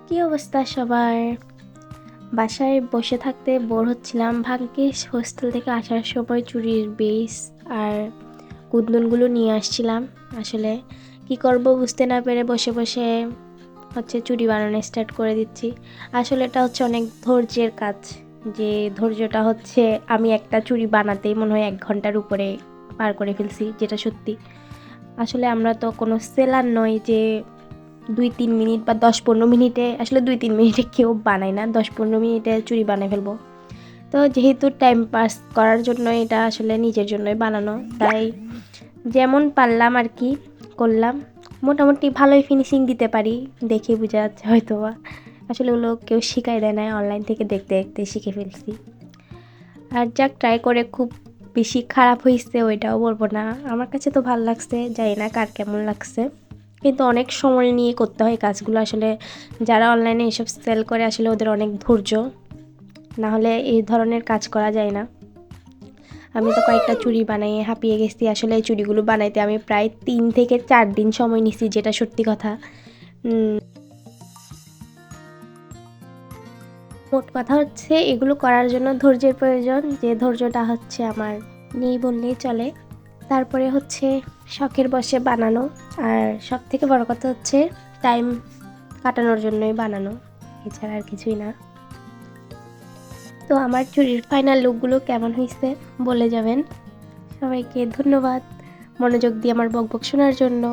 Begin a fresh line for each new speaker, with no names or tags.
কি অবস্থা সবার? বাসায় বসে থাকতে বোর হচ্ছিলাম। ভাগ্যিস হোস্টেল থেকে আসার সময় চুড়ির বেস আর কুন্দনগুলো নিয়ে আসছিলাম। আসলে কি করব বুঝতে না পেরে বসে বসে চুড়ি বানানো স্টার্ট করে দিচ্ছি। আসলে এটা হচ্ছে অনেক ধৈর্যের কাজ, যে ধৈর্যটা হচ্ছে আমি একটা চুড়ি বানাতেই মনে হয় 1 ঘন্টার উপরে পার করে ফেলছি, যেটা সত্যি। আসলে আমরা তো কোনো সেলার নই যে 2-3 মিনিট বা 10-15 মিনিটে, আসলে 2-3 মিনিটে কেউ বানায় না, 10-15 মিনিটে চুড়ি বানিয়ে ফেলবো। তো যেহেতু টাইম পাস করার জন্য এটা আসলে নিজের জন্যই বানানো, তাই যেমন পারলাম আর কি করলাম। মোটামুটি ভালোই ফিনিশিং দিতে পারি, দেখে বোঝা যাচ্ছে হয়তো বা। আসলে ওগুলো কেউ শিখাই দেয় না, অনলাইন থেকে দেখতে দেখতে শিখে ফেলছি। আর যাক, ট্রাই করে খুব বেশি খারাপ হয়েছে ওইটাও বলবো না, আমার কাছে তো ভালো লাগছে, জানি না কার কেমন লাগছে। কিন্তু অনেক সময় নিয়ে করতে হয় কাজগুলো। আসলে যারা অনলাইনে এসব সেল করে আসলে ওদের অনেক ধৈর্য, না হলে এই ধরনের কাজ করা যায় না। আমি তো কয়েকটা চুড়ি বানিয়ে হাঁপিয়ে গেছি। আসলে এই চুড়িগুলো বানাইতে আমি প্রায় 3 থেকে 4 দিন সময় নিছি, যেটা সত্যি কথা। মোট কথা হচ্ছে এগুলো করার জন্য ধৈর্যের প্রয়োজন, যে ধৈর্যটা হচ্ছে আমার নেই বললেই চলে। তারপরে হচ্ছে শখের বশে বানানো, আর সব থেকে বড় কথা হচ্ছে টাইম কাটানোর জন্যই বানানো, এছাড়া আর কিছুই না। তো আমার চুড়ির ফাইনাল লুকগুলো কেমন হয়েছে বলে যাবেন। সবাইকে ধন্যবাদ মনোযোগ দিয়ে আমার বকবক শোনার জন্য।